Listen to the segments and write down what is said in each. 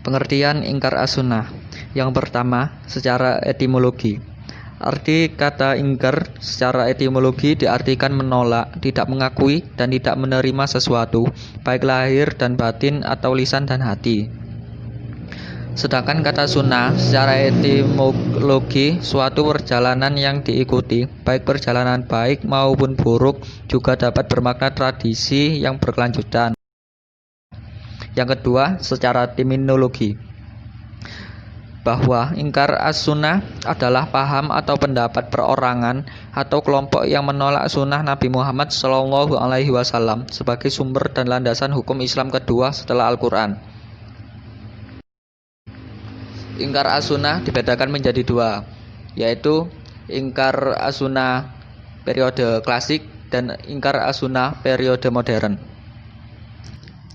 Pengertian ingkar as-sunnah. Yang pertama, secara etimologi. Arti kata ingkar secara etimologi diartikan menolak, tidak mengakui, dan tidak menerima sesuatu, baik lahir dan batin atau lisan dan hati. Sedangkan kata sunnah secara etimologi suatu perjalanan yang diikuti, baik perjalanan baik maupun buruk, juga dapat bermakna tradisi yang berkelanjutan. Yang kedua, secara terminologi, bahwa ingkar as-sunnah adalah paham atau pendapat perorangan atau kelompok yang menolak sunnah Nabi Muhammad SAW sebagai sumber dan landasan hukum Islam kedua setelah Al-Quran. Ingkar as-sunnah dibedakan menjadi dua, yaitu ingkar as-sunnah periode klasik dan ingkar as-sunnah periode modern.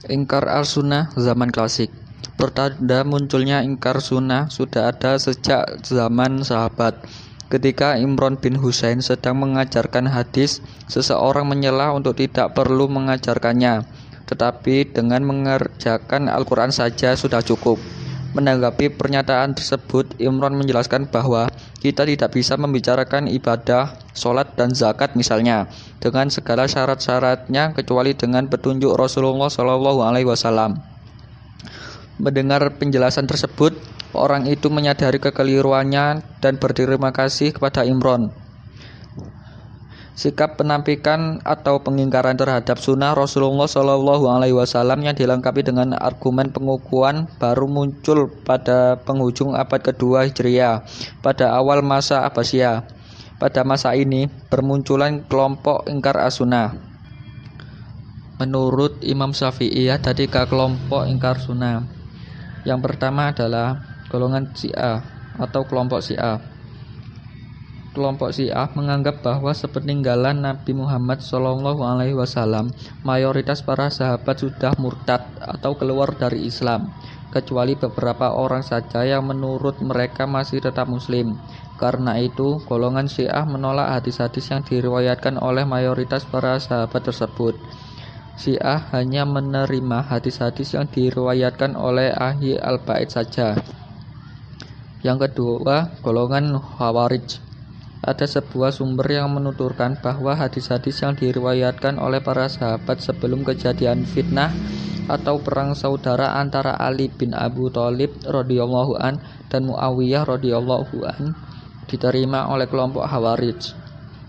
Ingkar as-sunnah zaman klasik. Pertanda munculnya ingkar sunnah sudah ada sejak zaman sahabat. Ketika Imran bin Husain sedang mengajarkan hadis, seseorang menyela untuk tidak perlu mengajarkannya, tetapi dengan mengerjakan Al-Quran saja sudah cukup. Menanggapi pernyataan tersebut, Imran menjelaskan bahwa kita tidak bisa membicarakan ibadah, sholat, dan zakat misalnya dengan segala syarat-syaratnya kecuali dengan petunjuk Rasulullah SAW. Mendengar penjelasan tersebut, orang itu menyadari kekeliruannya dan berterima kasih kepada Imran. Sikap penampikan atau pengingkaran terhadap sunnah Rasulullah SAW yang dilengkapi dengan argumen pengukuhan baru muncul pada penghujung abad kedua Hijriah, pada awal masa Abbasiyah. Pada masa ini bermunculan kelompok ingkar as-sunnah. Menurut Imam Syafi'i ada 3 kelompok ingkar sunnah. Yang pertama adalah golongan Syiah atau kelompok Syiah. Kelompok Syiah menganggap bahwa sepeninggalan Nabi Muhammad SAW, mayoritas para sahabat sudah murtad atau keluar dari Islam, kecuali beberapa orang saja yang menurut mereka masih tetap muslim. Karena itu, golongan Syiah menolak hadis-hadis yang diriwayatkan oleh mayoritas para sahabat tersebut. Syiah hanya menerima hadis-hadis yang diriwayatkan oleh ahli al-bait saja. Yang kedua, golongan Khawarij. Ada sebuah sumber yang menuturkan bahwa hadis-hadis yang diriwayatkan oleh para sahabat sebelum kejadian fitnah atau perang saudara antara Ali bin Abi Thalib radhiyallahu an dan Muawiyah radhiyallahu an diterima oleh kelompok Khawarij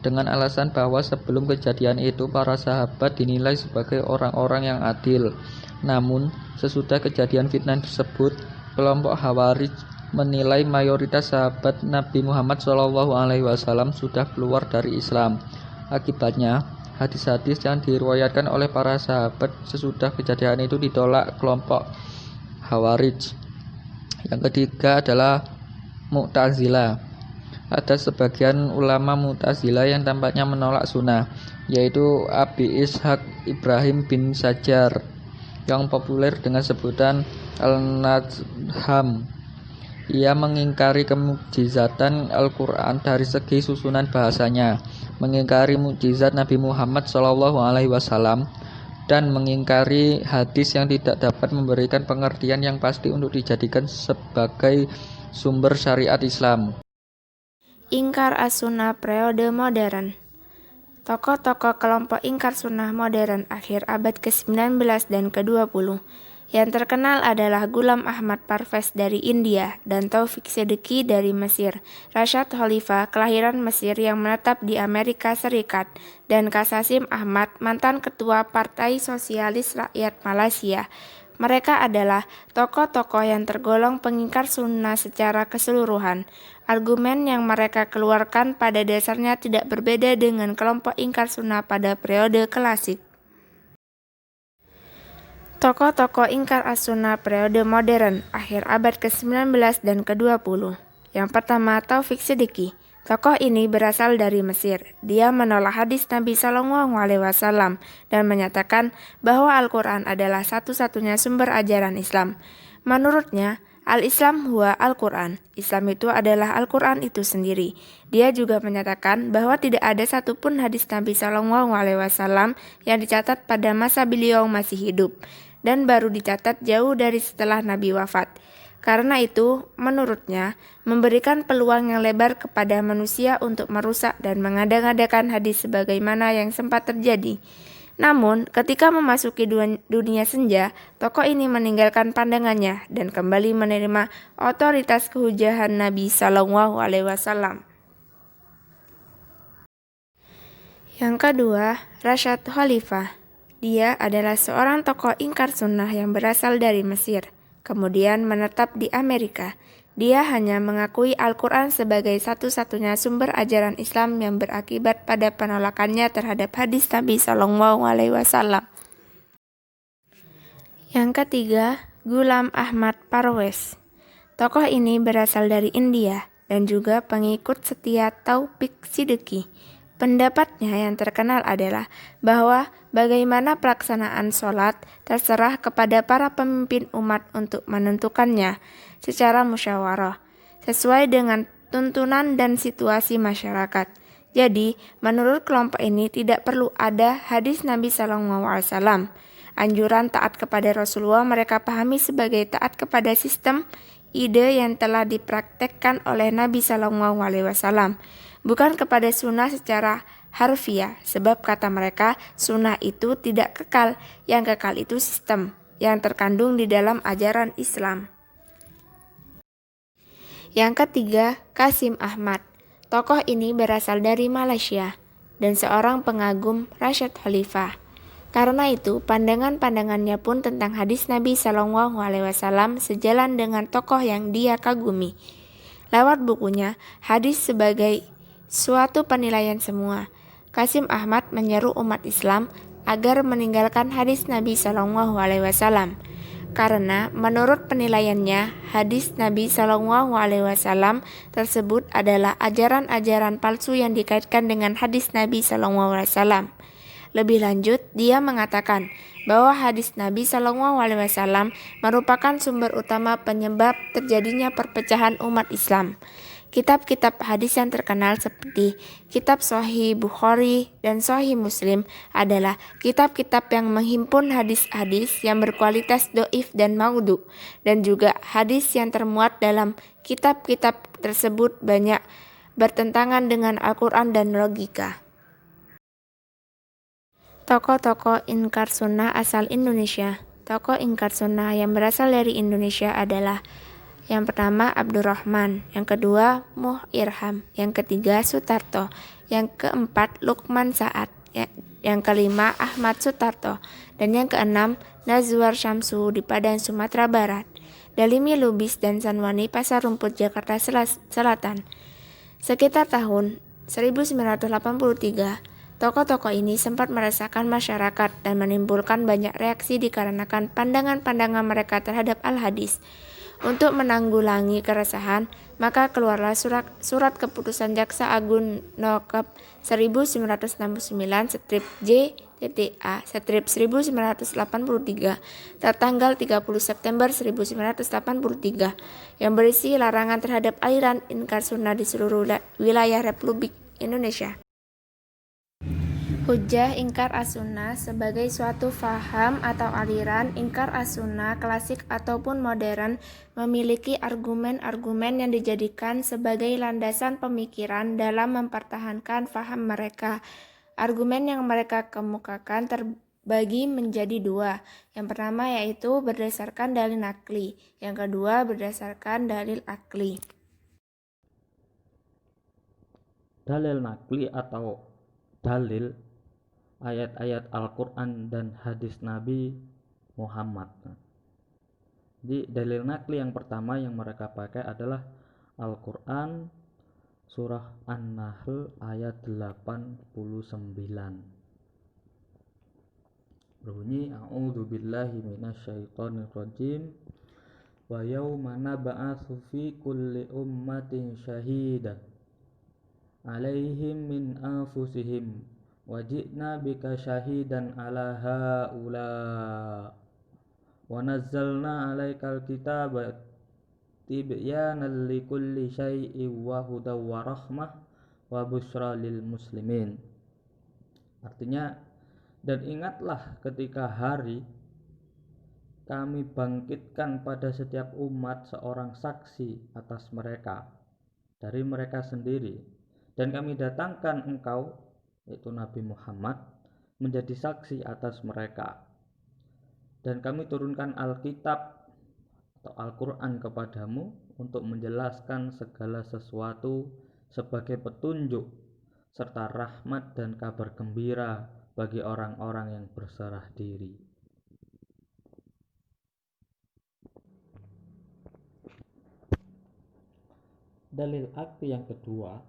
dengan alasan bahwa sebelum kejadian itu para sahabat dinilai sebagai orang-orang yang adil. Namun, sesudah kejadian fitnah tersebut, kelompok Khawarij menilai mayoritas sahabat Nabi Muhammad SAW sudah keluar dari Islam. Akibatnya, hadis-hadis yang diriwayatkan oleh para sahabat sesudah kejadian itu ditolak kelompok Khawarij. Yang ketiga adalah Mu'tazilah. Ada sebagian ulama Mu'tazilah yang tampaknya menolak sunnah, yaitu Abi Ishaq Ibrahim bin Sajar yang populer dengan sebutan Al-Nadham. Ia mengingkari kemukjizatan Al-Quran dari segi susunan bahasanya, mengingkari mukjizat Nabi Muhammad SAW, dan mengingkari hadis yang tidak dapat memberikan pengertian yang pasti untuk dijadikan sebagai sumber syariat Islam. Ingkar as-sunnah periode modern. Tokoh-tokoh kelompok ingkar sunnah modern akhir abad ke-19 dan ke-20 yang terkenal adalah Ghulam Ahmad Parvez dari India dan Taufik Siddiqui dari Mesir, Rashad Khalifah kelahiran Mesir yang menetap di Amerika Serikat, dan Kasasim Ahmad, mantan ketua Partai Sosialis Rakyat Malaysia. Mereka adalah tokoh-tokoh yang tergolong pengingkar sunnah secara keseluruhan. Argumen yang mereka keluarkan pada dasarnya tidak berbeda dengan kelompok ingkar sunnah pada periode klasik. Tokoh-tokoh ingkar as-sunnah periode modern akhir abad ke-19 dan ke-20. Yang pertama, Taufik Siddiqui. Tokoh ini berasal dari Mesir. Dia menolak hadis Nabi SAW dan menyatakan bahwa Al-Quran adalah satu-satunya sumber ajaran Islam. Menurutnya, Al-Islam huwa Al-Quran. Islam itu adalah Al-Quran itu sendiri. Dia juga menyatakan bahwa tidak ada satupun hadis Nabi SAW yang dicatat pada masa beliau masih hidup. dan baru dicatat jauh dari setelah Nabi wafat. Karena itu, menurutnya, memberikan peluang yang lebar kepada manusia untuk merusak dan mengada-ngadakan hadis sebagaimana yang sempat terjadi. Namun, ketika memasuki dunia senja, tokoh ini meninggalkan pandangannya dan kembali menerima otoritas kehujahan Nabi Shallallahu Alaihi Wasallam. Yang kedua, Rashad Khalifah. Dia adalah seorang tokoh ingkar sunnah yang berasal dari Mesir, kemudian menetap di Amerika. Dia hanya mengakui Al-Quran sebagai satu-satunya sumber ajaran Islam yang berakibat pada penolakannya terhadap hadis Nabi Shallallahu Alaihi Wasallam. Yang ketiga, Ghulam Ahmad Parvez. Tokoh ini berasal dari India dan juga pengikut setia Taufik Siddiqui. Pendapatnya yang terkenal adalah bahwa bagaimana pelaksanaan sholat terserah kepada para pemimpin umat untuk menentukannya secara musyawarah, sesuai dengan tuntunan dan situasi masyarakat. Jadi, menurut kelompok ini tidak perlu ada hadis Nabi SAW. Anjuran taat kepada Rasulullah mereka pahami sebagai taat kepada sistem ide yang telah dipraktekkan oleh Nabi SAW. Bukan kepada sunnah secara harfiah, sebab kata mereka sunnah itu tidak kekal, yang kekal itu sistem yang terkandung di dalam ajaran Islam. Yang ketiga, Qasim Ahmad. Tokoh ini berasal dari Malaysia dan seorang pengagum Rashad Khalifah. Karena itu, pandangan-pandangannya pun tentang hadis Nabi Shallallahu Alaihi Wasallam sejalan dengan tokoh yang dia kagumi. Lewat bukunya, Hadis sebagai suatu penilaian semua, Qasim Ahmad menyeru umat Islam agar meninggalkan hadis Nabi Shallallahu Alaihi Wasallam. Karena menurut penilaiannya, hadis Nabi Shallallahu Alaihi Wasallam tersebut adalah ajaran-ajaran palsu yang dikaitkan dengan hadis Nabi Shallallahu Alaihi Wasallam. Lebih lanjut, dia mengatakan bahwa hadis Nabi Shallallahu Alaihi Wasallam merupakan sumber utama penyebab terjadinya perpecahan umat Islam. Kitab-kitab hadis yang terkenal seperti Kitab Sahih Bukhari dan Sahih Muslim adalah kitab-kitab yang menghimpun hadis-hadis yang berkualitas doif dan maudhu, dan juga hadis yang termuat dalam kitab-kitab tersebut banyak bertentangan dengan Al-Quran dan logika. Tokoh-tokoh ingkar sunnah asal Indonesia. Tokoh ingkar sunnah yang berasal dari Indonesia adalah yang pertama Abdurrahman, yang kedua Muh Irham, yang ketiga Sutarto, yang keempat Lukman Saad, yang kelima Ahmad Sutarto, dan yang keenam Nazwar Syamsu di Padang, Sumatera Barat, Dalimi Lubis dan Sanwani Pasar Rumput, Jakarta Selatan. Sekitar tahun 1983, tokoh-tokoh ini sempat meresahkan masyarakat dan menimbulkan banyak reaksi dikarenakan pandangan-pandangan mereka terhadap al-hadis. Untuk menanggulangi keresahan, maka keluarlah surat keputusan Jaksa Agung Nokep 1969 strip J.A. strip 1983 tertanggal 30 September 1983 yang berisi larangan terhadap aliran ingkar sunnah di seluruh wilayah Republik Indonesia. Hujjah ingkar as-sunnah sebagai suatu faham atau aliran ingkar as-sunnah klasik ataupun modern memiliki argumen-argumen yang dijadikan sebagai landasan pemikiran dalam mempertahankan faham mereka. Argumen yang mereka kemukakan terbagi menjadi dua. Yang pertama yaitu berdasarkan dalil nakli, yang kedua berdasarkan dalil akli. Dalil nakli atau dalil ayat-ayat Al-Quran dan hadis Nabi Muhammad. Jadi dalil nakli yang pertama yang mereka pakai adalah Al-Quran surah An-Nahl ayat 89. Berbunyi a'udzubillahi minasyaitonirrajim wa yauma nab'atsu fi kulli ummatin syahida alaihim min anfusihim wajidna bika syahidan ala haula wa nazzalna alaikal kitaba tibyanan likulli syai'in wa hudaw wa rahmah wa busyra lil muslimin. Artinya, dan ingatlah ketika hari kami bangkitkan pada setiap umat seorang saksi atas mereka dari mereka sendiri, dan kami datangkan engkau, yaitu Nabi Muhammad, menjadi saksi atas mereka. Dan kami turunkan Alkitab atau Al-Quran kepadamu untuk menjelaskan segala sesuatu sebagai petunjuk serta rahmat dan kabar gembira bagi orang-orang yang berserah diri. Dalil akli yang kedua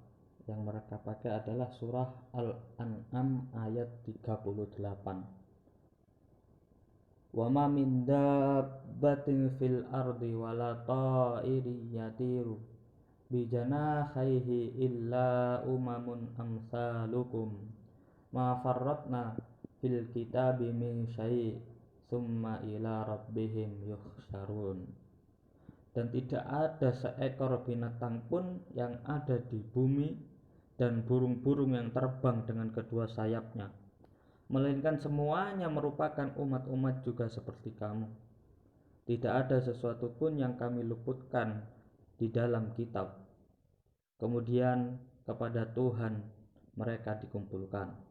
yang mereka pakai adalah surah Al-An'am ayat 38. Wa ma min dabbatin fil ardi wala ta'irin yatiru bi janahihi illa umamun amsalukum ma farratna fil kitabi min syai' summa ila rabbihim yuhsyarun. Dan tidak ada seekor binatang pun yang ada di bumi dan burung-burung yang terbang dengan kedua sayapnya, melainkan semuanya merupakan umat-umat juga seperti kamu. Tidak ada sesuatu pun yang kami luputkan di dalam kitab. Kemudian kepada Tuhan mereka dikumpulkan.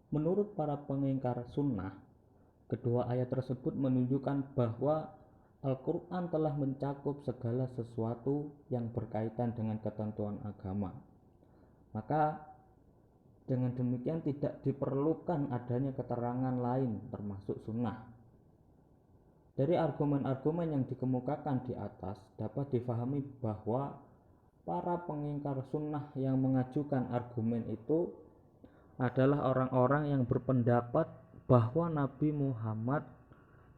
Menurut para pengingkar sunnah, kedua ayat tersebut menunjukkan bahwa Al-Quran telah mencakup segala sesuatu yang berkaitan dengan ketentuan agama. Maka dengan demikian tidak diperlukan adanya keterangan lain termasuk sunnah. Dari argumen-argumen yang dikemukakan di atas dapat difahami bahwa para pengingkar sunnah yang mengajukan argumen itu adalah orang-orang yang berpendapat bahwa Nabi Muhammad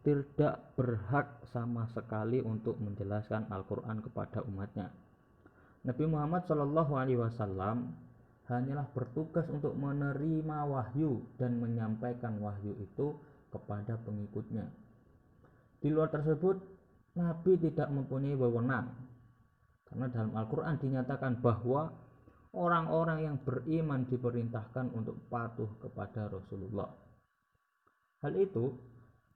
tidak berhak sama sekali untuk menjelaskan Al-Quran kepada umatnya. Nabi Muhammad SAW hanyalah bertugas untuk menerima wahyu dan menyampaikan wahyu itu kepada pengikutnya. Di luar tersebut, Nabi tidak mempunyai wewenang, karena dalam Al-Quran dinyatakan bahwa orang-orang yang beriman diperintahkan untuk patuh kepada Rasulullah. Hal itu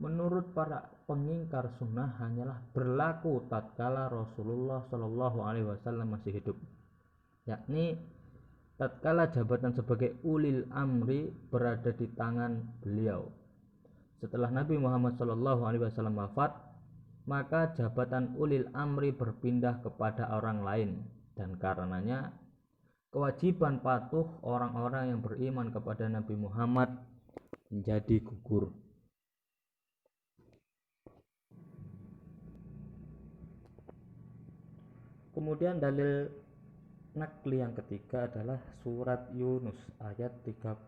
menurut para pengingkar sunnah hanyalah berlaku tatkala Rasulullah SAW masih hidup, yakni tatkala jabatan sebagai ulil amri berada di tangan beliau. Setelah Nabi Muhammad SAW wafat, maka jabatan ulil amri berpindah kepada orang lain, dan karenanya kewajiban patuh orang-orang yang beriman kepada Nabi Muhammad menjadi gugur. Kemudian dalil nakli yang ketiga adalah surat Yunus ayat 36.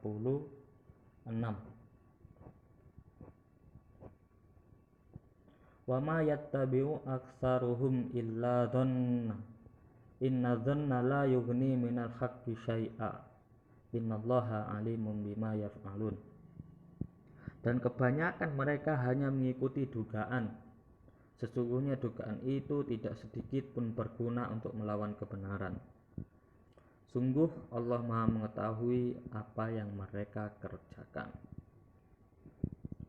Wa ma yattabi'u aktsaruhum illa dhanna inna dhanna la yughni minal haqqi syai'a innallaha alimun bima yaf'alun. Dan kebanyakan mereka hanya mengikuti dugaan, sesungguhnya dugaan itu tidak sedikit pun berguna untuk melawan kebenaran. Sungguh Allah Maha mengetahui apa yang mereka kerjakan.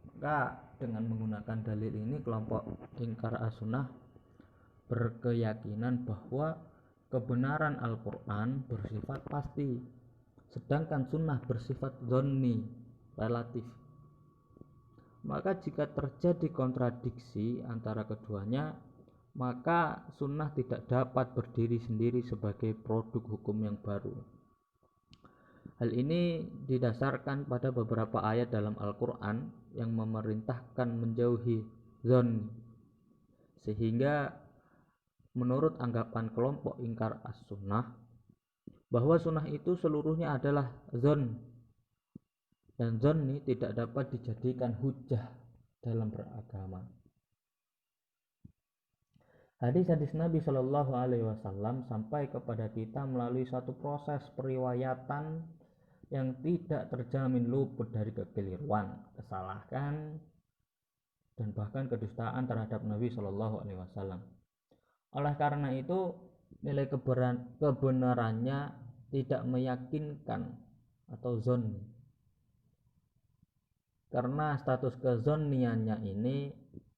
Maka dengan menggunakan dalil ini, kelompok ingkar as-sunnah berkeyakinan bahwa kebenaran Al-Quran bersifat pasti, sedangkan sunnah bersifat dzanni, relatif. Maka jika terjadi kontradiksi antara keduanya, maka sunnah tidak dapat berdiri sendiri sebagai produk hukum yang baru. Hal ini didasarkan pada beberapa ayat dalam Al-Quran yang memerintahkan menjauhi dzanni, sehingga menurut anggapan kelompok ingkar as-sunnah bahwa sunnah itu seluruhnya adalah dzan, dan dzan ini tidak dapat dijadikan hujah dalam beragama. Hadis-hadis Nabi Shallallahu Alaihi Wasallam sampai kepada kita melalui satu proses periwayatan yang tidak terjamin luput dari kekeliruan, kesalahan, dan bahkan kedustaan terhadap Nabi Shallallahu Alaihi Wasallam. Oleh karena itu, nilai kebenarannya tidak meyakinkan atau zon. Karena status kezoniannya ini,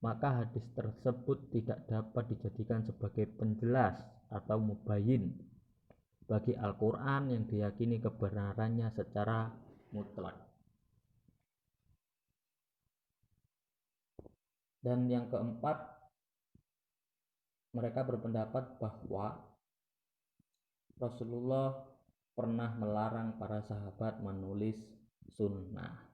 maka hadis tersebut tidak dapat dijadikan sebagai penjelas atau mubayyin bagi Al-Quran yang diyakini kebenarannya secara mutlak. Dan yang keempat, mereka berpendapat bahwa Rasulullah pernah melarang para sahabat menulis sunnah.